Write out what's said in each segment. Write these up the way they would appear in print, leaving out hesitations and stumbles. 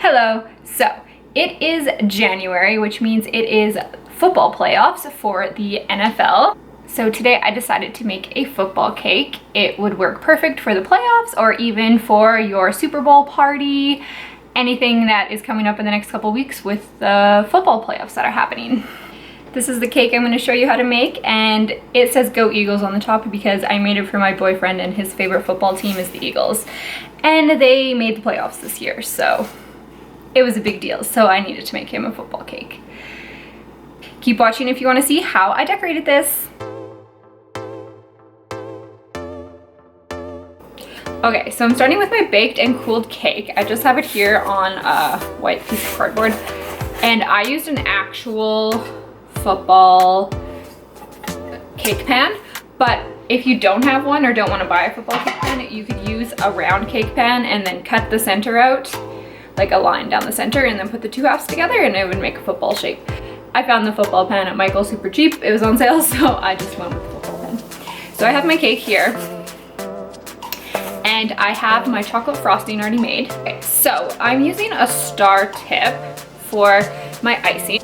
Hello. So it is January, which means it is football playoffs for the NFL. So today I decided to make a football cake. It would work perfect for the playoffs or even for your Super Bowl party, anything that is coming up in the next couple weeks with the football playoffs that are happening. This is the cake I'm going to show you how to make, and it says Go Eagles on the top because I made it for my boyfriend and his favorite football team is the Eagles. And they made the playoffs this year, so it was a big deal, so I needed to make him a football cake. Keep watching if you want to see how I decorated this. Okay, so I'm starting with my baked and cooled cake. I just have it here on a white piece of cardboard, and I used an actual football cake pan, but if you don't have one or don't want to buy a football cake pan, you could use a round cake pan and then cut the center out, like a line down the center, and then put the two halves together and it would make a football shape. I found the football pan at Michael's super cheap. It was on sale, so I just went with the football pan. So I have my cake here, and I have my chocolate frosting already made. Okay, so I'm using a star tip for my icing.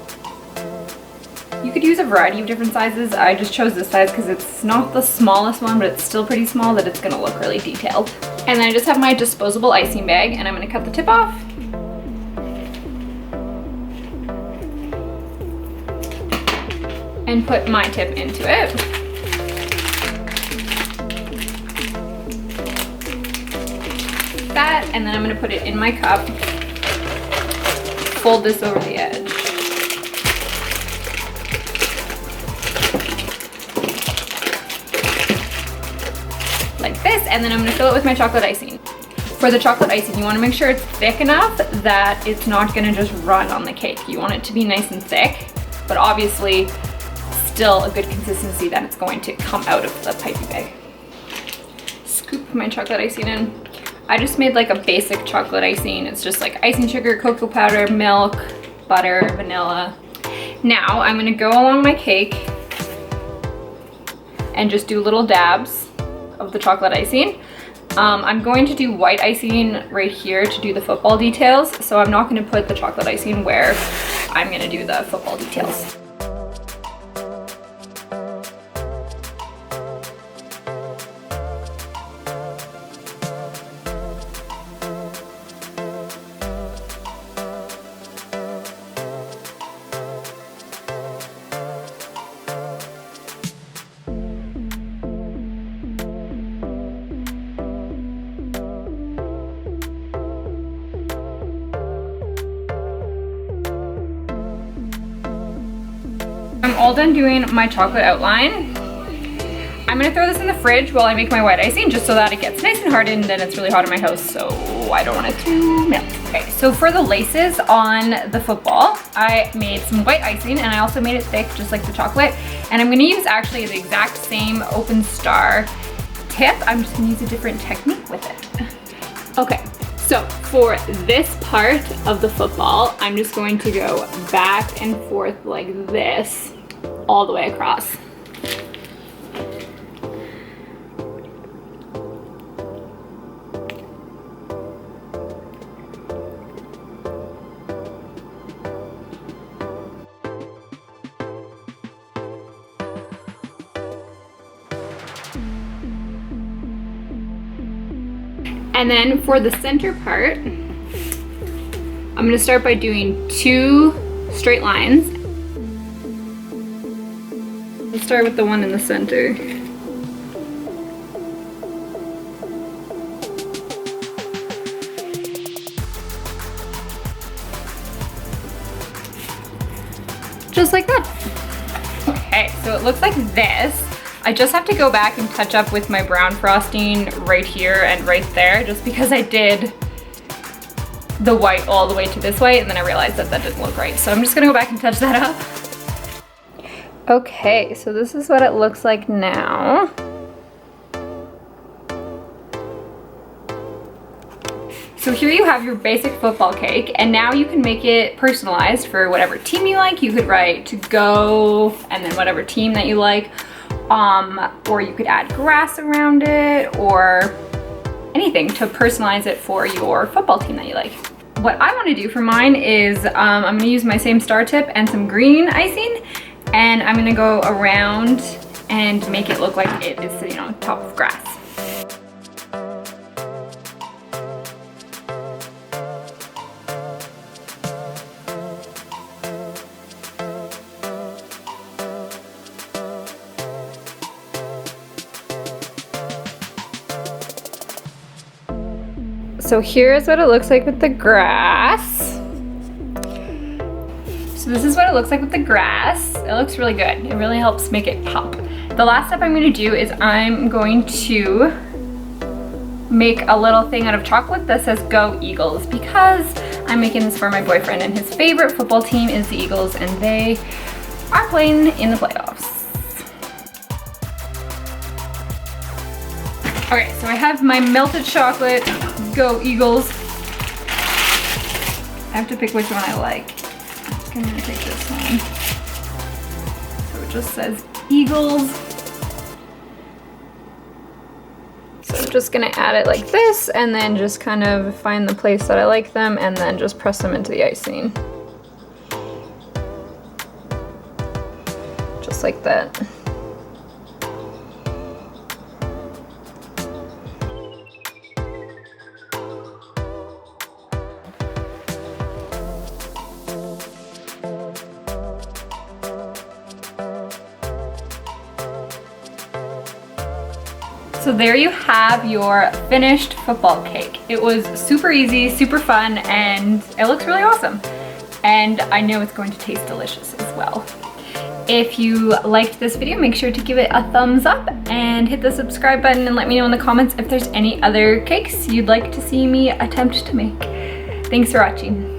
You could use a variety of different sizes. I just chose this size because it's not the smallest one, but it's still pretty small that it's gonna look really detailed. And then I just have my disposable icing bag, and I'm gonna cut the tip off. And put my tip into it. That, and then I'm gonna put it in my cup. Fold this over the edge. Like this, and then I'm gonna fill it with my chocolate icing. For the chocolate icing, you wanna make sure it's thick enough that it's not gonna just run on the cake. You want it to be nice and thick, but obviously still a good consistency that it's going to come out of the pipey bag. Scoop my chocolate icing in. I just made like a basic chocolate icing. It's just like icing sugar, cocoa powder, milk, butter, vanilla. Now I'm gonna go along my cake and just do little dabs of the chocolate icing. I'm going to do white icing right here to do the football details, so I'm not gonna put the chocolate icing where I'm gonna do the football details. I'm all done doing my chocolate outline. I'm gonna throw this in the fridge while I make my white icing just so that it gets nice and hardened, and it's really hot in my house, so I don't want it to melt. Okay, so for the laces on the football, I made some white icing and I also made it thick just like the chocolate. And I'm gonna use actually the exact same open star tip. I'm just gonna use a different technique with it. Okay. So for this part of the football, I'm just going to go back and forth like this all the way across. And then for the center part, I'm gonna start by doing 2 straight lines. Let's start with the one in the center. Just like that. Okay, so it looks like this. I just have to go back and touch up with my brown frosting right here and right there, just because I did the white all the way to this way and then I realized that that didn't look right. So I'm just gonna go back and touch that up. Okay, so this is what it looks like now. So here you have your basic football cake, and now you can make it personalized for whatever team you like. You could write to go and then whatever team that you like, or you could add grass around it or anything to personalize it for your football team that you like. what I want to do for mine is I'm going to use my same star tip and some green icing, and I'm going to go around and make it look like it is sitting on top of grass. So here's what it looks like with the grass. So this is what it looks like with the grass. It looks really good. It really helps make it pop. The last step I'm going to do is I'm going to make a little thing out of chocolate that says Go Eagles, because I'm making this for my boyfriend and his favorite football team is the Eagles, and they are playing in the playoffs. Okay, so I have my melted chocolate, Go Eagles. I have to pick which one I like. I'm gonna take this one. So it just says Eagles. So I'm just gonna add it like this, and then just kind of find the place that I like them, and then just press them into the icing. Just like that. So there you have your finished football cake. It was super easy, super fun, and it looks really awesome. And I know it's going to taste delicious as well. If you liked this video, make sure to give it a thumbs up and hit the subscribe button, and let me know in the comments if there's any other cakes you'd like to see me attempt to make. Thanks for watching.